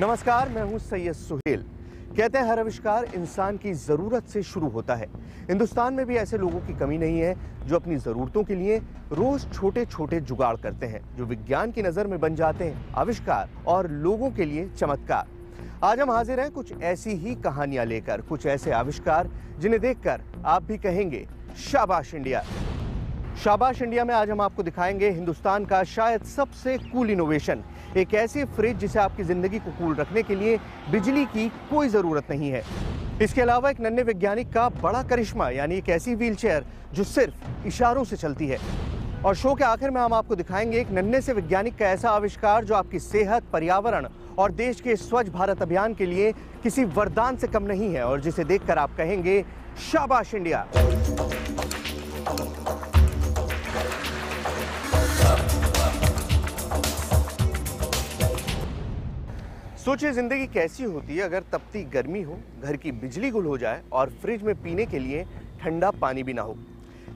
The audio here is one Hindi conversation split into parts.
नमस्कार, मैं हूं सैयद सुहेल। कहते हैं हर आविष्कार इंसान की जरूरत से शुरू होता है। हिंदुस्तान में भी ऐसे लोगों की कमी नहीं है जो अपनी जरूरतों के लिए रोज छोटे छोटे जुगाड़ करते हैं, जो विज्ञान की नजर में बन जाते हैं आविष्कार और लोगों के लिए चमत्कार। आज हम हाजिर हैं कुछ ऐसी ही कहानियां लेकर, कुछ ऐसे आविष्कार जिन्हें देखकर आप भी कहेंगे शाबाश इंडिया। शाबाश इंडिया में आज हम आपको दिखाएंगे हिंदुस्तान का शायद सबसे कूल इनोवेशन, एक ऐसी फ्रिज जिसे आपकी जिंदगी को कूल रखने के लिए बिजली की कोई जरूरत नहीं है। इसके अलावा एक नन्हे वैज्ञानिक का बड़ा करिश्मा, यानी एक ऐसी व्हीलचेयर जो सिर्फ इशारों से चलती है। और शो के आखिर में हम आपको दिखाएंगे एक नन्हे से वैज्ञानिक का ऐसा आविष्कार जो आपकी सेहत, पर्यावरण और देश के स्वच्छ भारत अभियान के लिए किसी वरदान से कम नहीं है और जिसे देखकर आप कहेंगे शाबाश इंडिया। सोचिए जिंदगी कैसी होती है अगर तपती गर्मी हो, घर की बिजली गुल हो जाए और फ्रिज में पीने के लिए ठंडा पानी भी ना हो।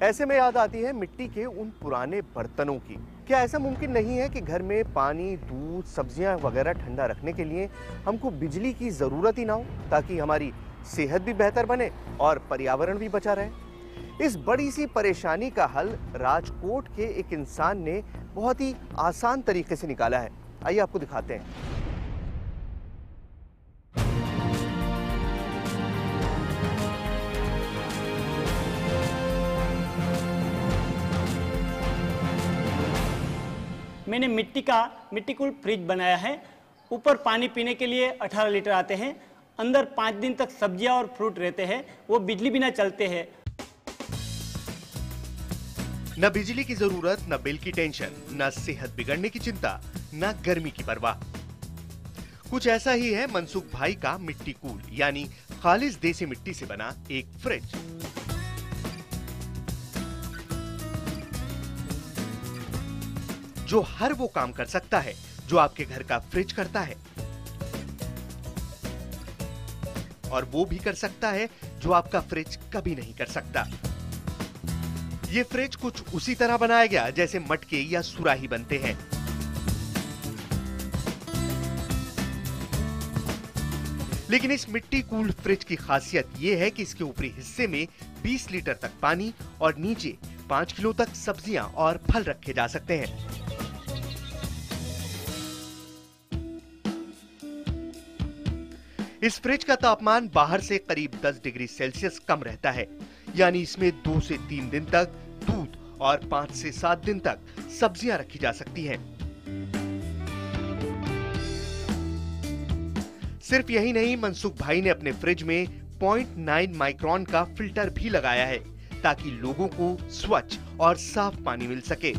ऐसे में याद आती है मिट्टी के उन पुराने बर्तनों की। क्या ऐसा मुमकिन नहीं है कि घर में पानी, दूध, सब्जियां वगैरह ठंडा रखने के लिए हमको बिजली की जरूरत ही ना हो, ताकि हमारी सेहत भी बेहतर बने और पर्यावरण भी बचा रहे। इस बड़ी सी परेशानी का हल राजकोट के एक इंसान ने बहुत ही आसान तरीके से निकाला है। आइए आपको दिखाते हैं। मैंने मिट्टी कूल फ्रिज बनाया है। ऊपर पानी पीने के लिए 18 लीटर आते हैं। अंदर 5 दिन तक सब्जियां और फ्रूट रहते हैं। वो बिजली बिना चलते हैं। न बिजली की जरूरत, न बिल की टेंशन, न सेहत बिगड़ने की चिंता, न गर्मी की परवाह। कुछ ऐसा ही है मनसुख भाई का मिट्टी कूल, यानी खालिस देसी मिट्टी से बना एक फ्रिज। जो हर वो काम कर सकता है जो आपके घर का फ्रिज करता है, और वो भी कर सकता है जो आपका फ्रिज कभी नहीं कर सकता। ये फ्रिज कुछ उसी तरह बनाया गया जैसे मटके या सुराही बनते हैं। लेकिन इस मिट्टी कूल फ्रिज की खासियत यह है कि इसके ऊपरी हिस्से में 20 लीटर तक पानी और नीचे 5 किलो तक सब्जियां और फल रखे जा सकते हैं। इस फ्रिज का तापमान बाहर से करीब 10 डिग्री सेल्सियस कम रहता है, यानी इसमें 2 से 3 दिन तक दूध और 5 से 7 दिन तक सब्जियां रखी जा सकती हैं। सिर्फ यही नहीं, मनसुख भाई ने अपने फ्रिज में 0.9 माइक्रोन का फिल्टर भी लगाया है ताकि लोगों को स्वच्छ और साफ पानी मिल सके।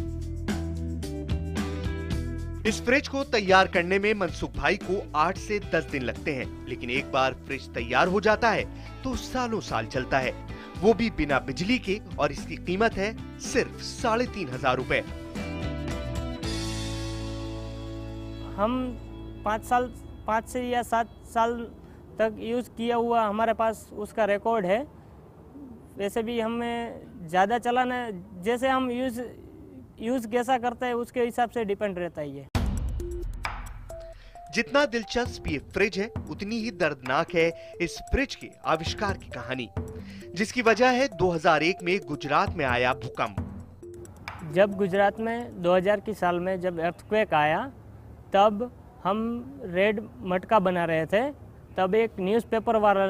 इस फ्रिज को तैयार करने में मनसुख भाई को 8 से 10 दिन लगते हैं, लेकिन एक बार फ्रिज तैयार हो जाता है तो सालों साल चलता है, वो भी बिना बिजली के, और इसकी कीमत है सिर्फ 3,500 रुपए। हम 5 से या 7 साल तक यूज़ किया हुआ हमारे पास उसका रिकॉर्ड है। वैसे भी हमें ज़्यादा चलाना, जैसे हम यूज़ कैसा करते हैं उसके हिसाब से डिपेंड रहता है। ये जितना दिलचस्प ये फ्रिज है, उतनी ही दर्दनाक है इस फ्रिज के आविष्कार की कहानी, जिसकी वजह है 2001 में गुजरात में आया भूकंप। जब गुजरात में 2000 की साल में जब अर्थक्वेक आया, तब हम रेड मटका बना रहे थे। तब एक न्यूज़पेपर वाला,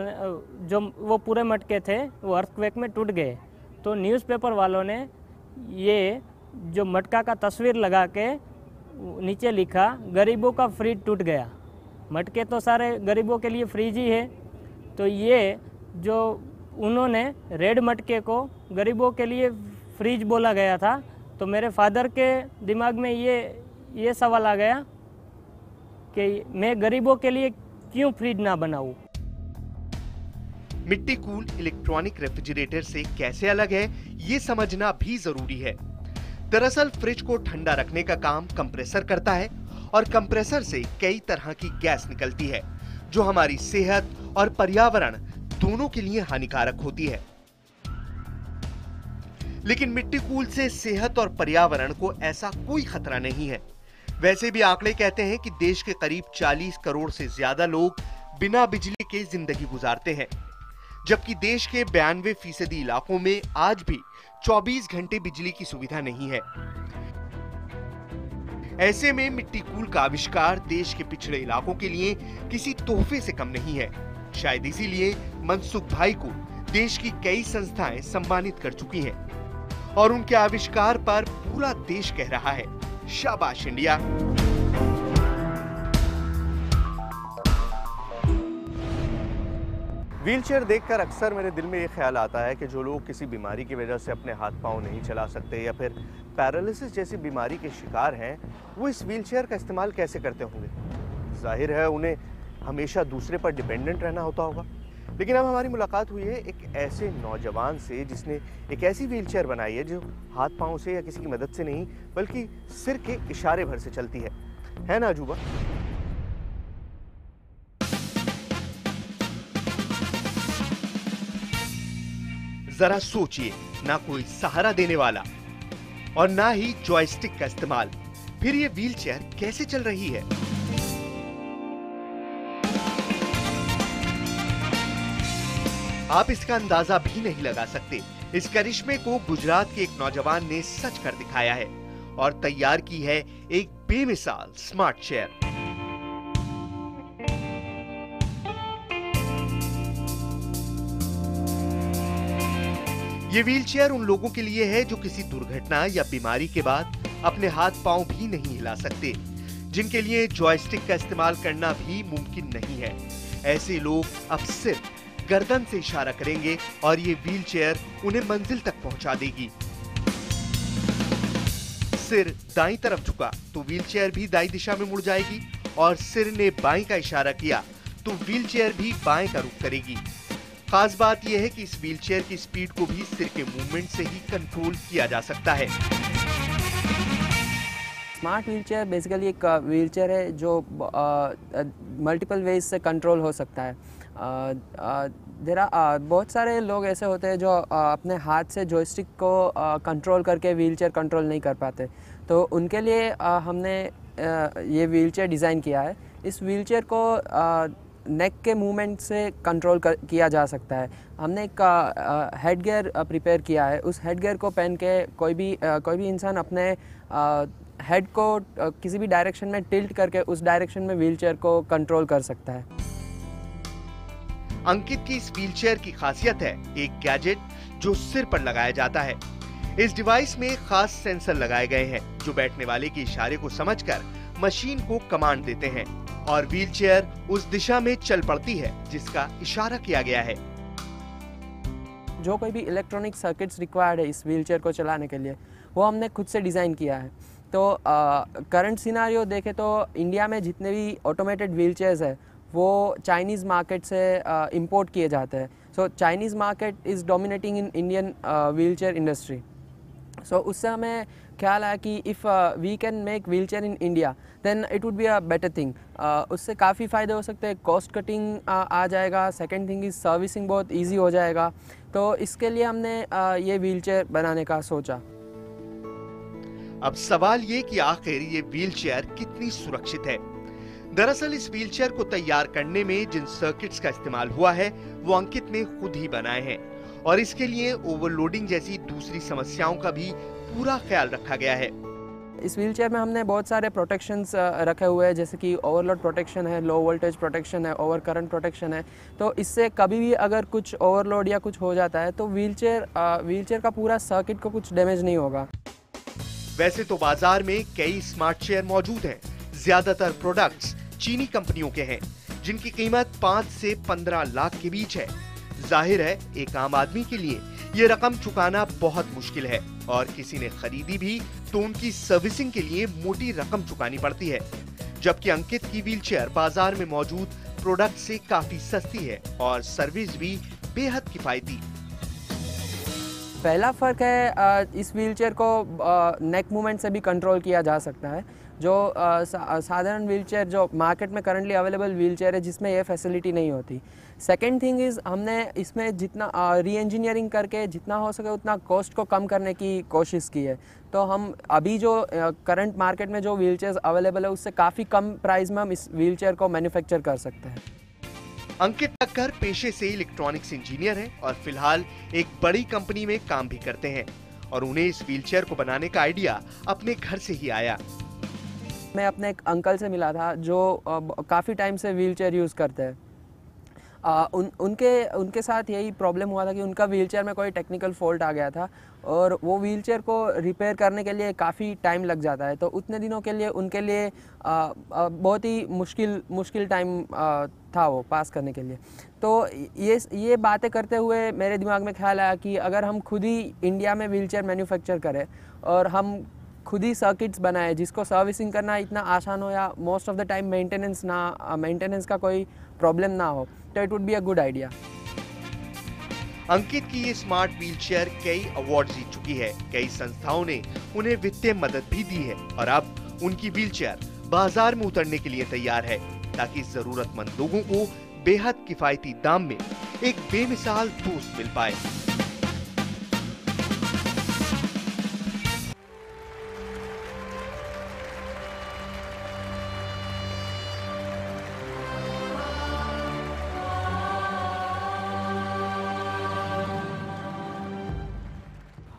जो वो पूरे मटके थे वो अर्थक्वेक में टूट गए। तो न्यूज़पेपर वालों ने ये जो मटका का तस्वीर लगा के नीचे लिखा, गरीबों का फ्रिज टूट गया। मटके तो सारे गरीबों के लिए फ्रिज ही है। तो ये जो उन्होंने रेड मटके को गरीबों के लिए फ्रिज बोला गया था, तो मेरे फादर के दिमाग में ये सवाल आ गया कि मैं गरीबों के लिए क्यों फ्रिज ना बनाऊं। मिट्टी कूल इलेक्ट्रॉनिक रेफ्रिजरेटर से कैसे अलग है, ये समझना भी जरूरी है। दरअसल फ्रिज को ठंडा रखने का काम कंप्रेसर करता है, और कंप्रेसर से कई तरह की गैस निकलती है जो हमारी सेहत और पर्यावरण दोनों के लिए हानिकारक होती है। लेकिन मिट्टी कूल से सेहत और पर्यावरण को ऐसा कोई खतरा नहीं है। वैसे भी आंकड़े कहते हैं कि देश के करीब 40 करोड़ से ज्यादा लोग बिना बिजली के जिंदगी गुजारते हैं, जबकि देश के 92% इलाकों में आज भी 24 घंटे बिजली की सुविधा नहीं है। ऐसे में मिट्टी कूल का आविष्कार देश के पिछड़े इलाकों के लिए किसी तोहफे से कम नहीं है। शायद इसीलिए मनसुख भाई को देश की कई संस्थाएं सम्मानित कर चुकी हैं और उनके आविष्कार पर पूरा देश कह रहा है, शाबाश इंडिया। व्हीलचेयर देखकर अक्सर मेरे दिल में ये ख्याल आता है कि जो लोग किसी बीमारी की वजह से अपने हाथ पांव नहीं चला सकते या फिर पैरालिसिस जैसी बीमारी के शिकार हैं, वो इस व्हीलचेयर का इस्तेमाल कैसे करते होंगे। जाहिर है उन्हें हमेशा दूसरे पर डिपेंडेंट रहना होता होगा। लेकिन अब हमारी मुलाकात हुई है एक ऐसे नौजवान से जिसने एक ऐसी व्हीलचेयर बनाई है जो हाथ पांव से या किसी की मदद से नहीं बल्कि सिर के इशारे भर से चलती है ना अजूबा? जरा सोचिए, ना कोई सहारा देने वाला और ना ही जॉयस्टिक का इस्तेमाल, फिर ये व्हीलचेयर कैसे चल रही है? आप इसका अंदाजा भी नहीं लगा सकते। इस करिश्मे को गुजरात के एक नौजवान ने सच कर दिखाया है और तैयार की है एक बेमिसाल स्मार्ट चेयर। ये व्हीलचेयर उन लोगों के लिए है जो किसी दुर्घटना या बीमारी के बाद अपने हाथ पांव भी नहीं हिला सकते, जिनके लिए जॉयस्टिक का इस्तेमाल करना भी मुमकिन नहीं है। ऐसे लोग अब सिर्फ गर्दन से इशारा करेंगे और ये व्हीलचेयर उन्हें मंजिल तक पहुंचा देगी। सिर दाईं तरफ झुका तो व्हीलचेयर भी दाईं दिशा में मुड़ जाएगी और सिर ने बाईं का इशारा किया तो व्हीलचेयर भी बाएं का रुख करेगी। खास बात यह है कि इस व्हीलचेयर की स्पीड को भी सिर के मूवमेंट से ही कंट्रोल किया जा सकता है। स्मार्ट व्हीलचेयर बेसिकली एक व्हीलचेयर है जो मल्टीपल वेज से कंट्रोल हो सकता है। बहुत सारे लोग ऐसे होते हैं जो अपने हाथ से जॉयस्टिक को कंट्रोल करके व्हीलचेयर कंट्रोल नहीं कर पाते, तो उनके लिए हमने ये व्हीलचेयर डिज़ाइन किया है। इस व्हीलचेयर को नेक के मूवमेंट से कंट्रोल किया जा सकता है। हमने एक हेड गियर प्रिपेयर किया है। उस हेड गियर को पहन के कोई भी इंसान अपने हेड को किसी भी डायरेक्शन में टिल्ट करके उस डायरेक्शन में व्हीलचेयर को कंट्रोल कर सकता है। अंकित की इस व्हीलचेयर की खासियत है एक गैजेट जो सिर पर लगाया जाता है। इस डिवाइस में खास सेंसर लगाए गए हैं जो बैठने वाले के इशारे को समझकर मशीन को कमांड देते हैं और व्हीलचेयर उस दिशा में चल पड़ती है जिसका इशारा किया गया है। जो कोई भी इलेक्ट्रॉनिक सर्किट्स रिक्वायर्ड है इस व्हीलचेयर को चलाने के लिए, वो हमने खुद से डिज़ाइन किया है। तो करंट सिनारियो देखें तो इंडिया में जितने भी ऑटोमेटेड व्हीलचेयर्स है वो चाइनीज़ मार्केट से इंपोर्ट किए जाते हैं। So Chinese market is dominating in Indian wheelchair industry. So उससे हमें ख्याल आया कि if we can make wheelchair in India then it would be a better thing. उससे काफ़ी फ़ायदे हो सकते हैं। कॉस्ट कटिंग आ जाएगा। सेकेंड थिंग इज़ सर्विसिंग बहुत ईजी हो जाएगा। तो इसके लिए हमने ये व्हीलचेयर बनाने का सोचा। अब सवाल ये कि आखिर ये व्हीलचेयर कितनी सुरक्षित है। दरअसल इस व्हीलचेयर को तैयार करने में जिन सर्किट्स का इस्तेमाल हुआ है वो अंकित ने खुद ही बनाए हैं और इसके लिए ओवरलोडिंग जैसी दूसरी समस्याओं का भी पूरा ख्याल रखा गया है। इस व्हीलचेयर में हमने बहुत सारे प्रोटेक्शंस रखे हुए हैं, जैसे कि ओवरलोड प्रोटेक्शन है, लो वोल्टेज प्रोटेक्शन है, ओवर करंट प्रोटेक्शन है। तो इससे कभी भी अगर कुछ ओवरलोड या कुछ हो जाता है तो व्हीलचेयर का पूरा सर्किट को कुछ डैमेज नहीं होगा। वैसे तो बाजार में कई स्मार्ट चेयर मौजूद हैं। ज्यादातर प्रोडक्ट्स चीनी कंपनियों के हैं जिनकी कीमत 5 से 15 लाख के बीच है। जाहिर है एक आम आदमी के लिए ये रकम चुकाना बहुत मुश्किल है और किसी ने खरीदी भी तो उनकी सर्विसिंग के लिए मोटी रकम चुकानी पड़ती है, जबकि अंकित की व्हीलचेयर बाजार में मौजूद प्रोडक्ट से काफी सस्ती है और सर्विस भी बेहद किफायती। पहला फ़र्क है इस व्हीलचेयर को नेक मूवमेंट से भी कंट्रोल किया जा सकता है। जो साधारण व्हीलचेयर जो मार्केट में करंटली अवेलेबल व्हीलचेयर है जिसमें ये फैसिलिटी नहीं होती। सेकेंड थिंग इज़ हमने इसमें जितना री इंजीनियरिंग करके जितना हो सके उतना कॉस्ट को कम करने की कोशिश की है। तो हम अभी जो करंट मार्केट में जो व्हीलचेयर्स अवेलेबल है उससे काफ़ी कम प्राइस में हम इस व्हीलचेयर को मैन्युफैक्चर कर सकते हैं। अंकित ठक्कर पेशे से इलेक्ट्रॉनिक्स इंजीनियर हैं और फिलहाल एक बड़ी कंपनी में काम भी करते हैं और उन्हें इस व्हीलचेयर को बनाने का आइडिया अपने घर से ही आया। मैं अपने एक अंकल से मिला था जो काफ़ी टाइम से व्हीलचेयर यूज़ करते हैं। उनके साथ यही प्रॉब्लम हुआ था कि उनका व्हीलचेयर में कोई टेक्निकल फॉल्ट आ गया था और वो व्हीलचेयर को रिपेयर करने के लिए काफ़ी टाइम लग जाता है। तो उतने दिनों के लिए उनके लिए बहुत ही मुश्किल टाइम था वो पास करने के लिए। तो ये बातें करते हुए मेरे दिमाग में ख्याल आया कि अगर हम खुद ही इंडिया में व्हीलचेयर मैन्युफैक्चर करें और हम खुद ही सर्किट्स बनाए जिसको सर्विसिंग करना इतना आसान हो या most of the time maintenance का कोई प्रॉब्लम ना हो, तो it would be a good idea. Ankit की ये स्मार्ट व्हीलचेयर कई अवार्ड जीत चुकी है। कई संस्थाओं ने उन्हें वित्तीय मदद भी दी है और अब उनकी व्हीलचेयर बाजार में उतरने के लिए तैयार है ताकि जरूरतमंद लोगों को बेहद किफायती दाम में एक बेमिसाल दोस्त मिल पाए।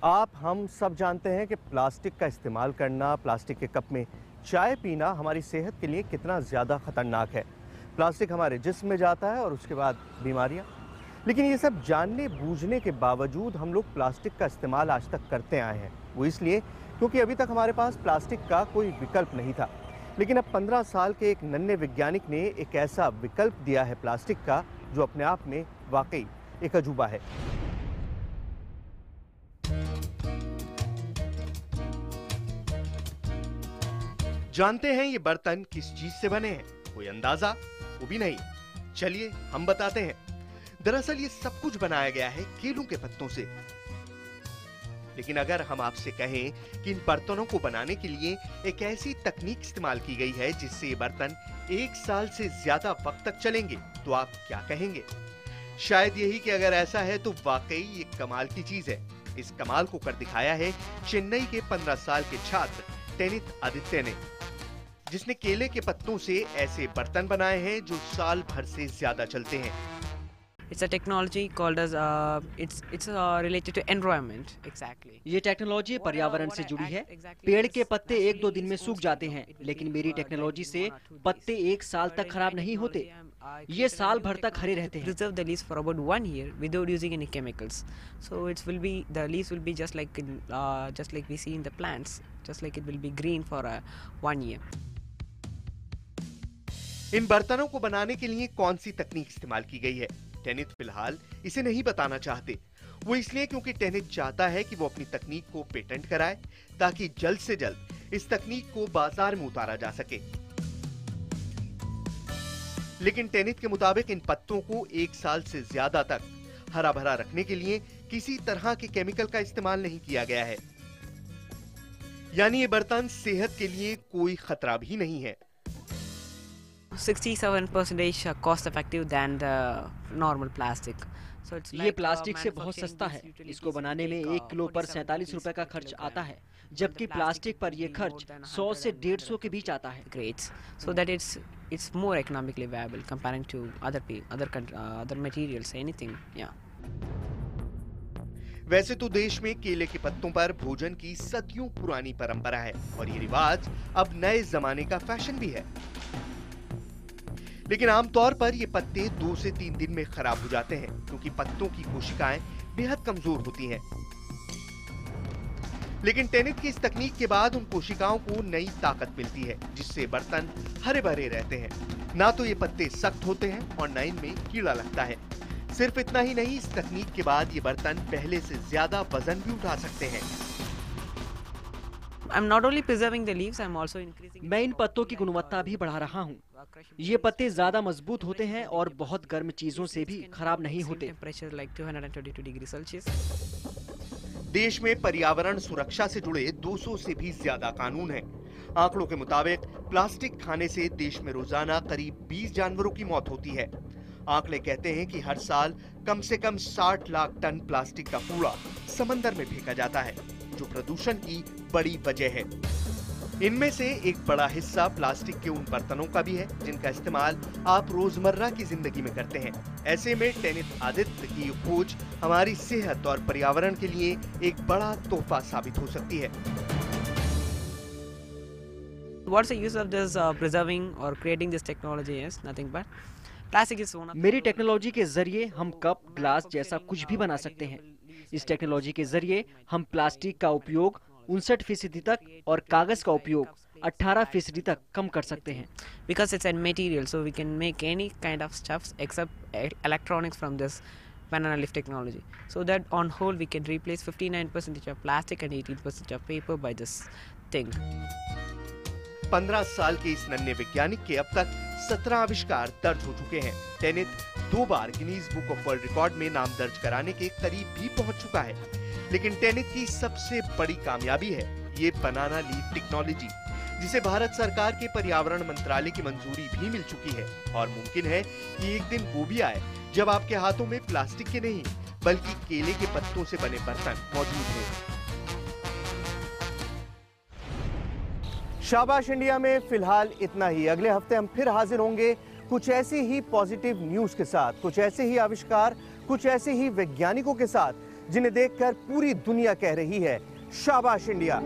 आप हम सब जानते हैं कि प्लास्टिक का इस्तेमाल करना, प्लास्टिक के कप में चाय पीना हमारी सेहत के लिए कितना ज़्यादा खतरनाक है। प्लास्टिक हमारे जिस्म में जाता है और उसके बाद बीमारियां। लेकिन ये सब जानने बूझने के बावजूद हम लोग प्लास्टिक का इस्तेमाल आज तक करते आए हैं। वो इसलिए क्योंकि अभी तक हमारे पास प्लास्टिक का कोई विकल्प नहीं था। लेकिन अब 15 साल के एक नन्हे वैज्ञानिक ने एक ऐसा विकल्प दिया है प्लास्टिक का जो अपने आप में वाकई एक अजूबा है। जानते हैं ये बर्तन किस चीज से बने हैं? कोई अंदाजा? वो भी नहीं। चलिए हम बताते हैं। दरअसल ये सब कुछ बनाया गया है केलों के पत्तों से। लेकिन अगर हम आपसे कहें कि इन बर्तनों को बनाने के लिए एक ऐसी तकनीक इस्तेमाल की गई है जिससे ये बर्तन 1 साल से ज्यादा वक्त तक चलेंगे, तो आप क्या कहेंगे? शायद यही कि अगर ऐसा है तो वाकई ये कमाल की चीज है। इस कमाल को कर दिखाया है चेन्नई के 15 साल के छात्र टेनित आदित्य ने, जिसने केले के पत्तों से ऐसे बर्तन बनाए हैं जो साल भर से ज्यादा चलते हैं। It's a technology called as it's related to environment exactly. ये टेक्नोलॉजी पर्यावरण से जुड़ी है। पेड़ के पत्ते 1-2 दिन में सूख जाते हैं, लेकिन मेरी टेक्नोलॉजी से पत्ते 1 साल तक खराब नहीं होते। ये साल भर तक हरे रहते हैं। Preserve the leaves for about 1 year without using any chemicals. So the leaves will be just like we see in the plants, just like it will be green for 1 year. इन बर्तनों को बनाने के लिए कौन सी तकनीक इस्तेमाल की गई है, टेनित फिलहाल इसे नहीं बताना चाहते। वो इसलिए क्योंकि टेनित चाहता है कि वो अपनी तकनीक को पेटेंट कराए ताकि जल्द से जल्द इस तकनीक को बाजार में उतारा जा सके। लेकिन टेनित के मुताबिक इन पत्तों को 1 साल से ज्यादा तक हरा भरा रखने के लिए किसी तरह के केमिकल का इस्तेमाल नहीं किया गया है। यानी ये बर्तन सेहत के लिए कोई खतरा भी नहीं है। 67% cost effective than the normal plastic. So it's ये like, प्लास्टिक से बहुत सस्ता है। इसको बनाने में 1 किलो पर 47 रुपए का खर्च आता है, जबकि प्लास्टिक पर ये खर्च 100 से 150 के बीच आता है। grades, so that it's more economically viable comparing to other materials, anything, yeah. वैसे तो देश में केले के पत्तों पर भोजन की सदियों पुरानी परंपरा है और ये रिवाज अब नए जमाने का फैशन भी है। लेकिन आमतौर पर ये पत्ते 2 से 3 दिन में खराब हो जाते हैं क्योंकि पत्तों की कोशिकाएं बेहद कमजोर होती हैं। लेकिन टेनित की इस तकनीक के बाद उन कोशिकाओं को नई ताकत मिलती है जिससे बर्तन हरे भरे रहते हैं। ना तो ये पत्ते सख्त होते हैं और ना इनमें कीड़ा लगता है। सिर्फ इतना ही नहीं, इस तकनीक के बाद ये बर्तन पहले से ज्यादा वजन भी उठा सकते हैं। I'm not only preserving the leaves, I'm also increasing. मैं इन पत्तों की गुणवत्ता भी बढ़ा रहा हूँ। ये पत्ते ज्यादा मजबूत होते हैं और बहुत गर्म चीजों से भी खराब नहीं होते। Temperature like 222 degrees Celsius. देश में पर्यावरण सुरक्षा से जुड़े 200 से भी ज्यादा कानून हैं आंकड़ों के मुताबिक प्लास्टिक खाने से देश में रोजाना करीब 20 जानवरों की मौत होती है। आंकड़े कहते हैं कि हर साल कम से कम 60 लाख टन प्लास्टिक का कूड़ा समंदर में फेंका जाता है, जो प्रदूषण की बड़ी वजह है। इनमें से एक बड़ा हिस्सा प्लास्टिक के उन बर्तनों का भी है जिनका इस्तेमाल आप रोजमर्रा की जिंदगी में करते हैं। ऐसे में टेनित आदित्य की खोज हमारी सेहत और पर्यावरण के लिए एक बड़ा तोहफा साबित हो सकती है। What's the use of this preserving or creating this technology is nothing but plastic is one of मेरी टेक्नोलॉजी के जरिए हम कप, ग्लास जैसा कुछ भी बना सकते हैं। इस टेक्नोलॉजी के जरिए हम प्लास्टिक का उपयोग 59% तक और कागज का उपयोग 18% तक कम कर सकते हैं। because it's a material, so we can make any kind of stuffs except electronics from this banana leaf technology. So that on whole we can replace 59% of plastic and 18% of paper by this thing. 15 साल के इस नन्हे वैज्ञानिक के अब तक 17 आविष्कार दर्ज हो चुके हैं। टेनित 2 बार Guinness book of world record में नाम दर्ज कराने के करीब भी पहुंच चुका है। लेकिन टेनित की सबसे बड़ी कामयाबी है ये बनाना लीफ टेक्नोलॉजी, जिसे भारत सरकार के पर्यावरण मंत्रालय की मंजूरी भी मिल चुकी है। और मुमकिन है कि एक दिन वो भी आए जब आपके हाथों में प्लास्टिक के नहीं बल्कि केले के पत्तों से बने बर्तन मौजूद हों। शाबाश इंडिया में फिलहाल इतना ही। अगले हफ्ते हम फिर हाजिर होंगे कुछ ऐसी ही पॉजिटिव न्यूज के साथ, कुछ ऐसे ही आविष्कार, कुछ ऐसे ही वैज्ञानिकों के साथ जिन्हें देखकर पूरी दुनिया कह रही है शाबाश इंडिया।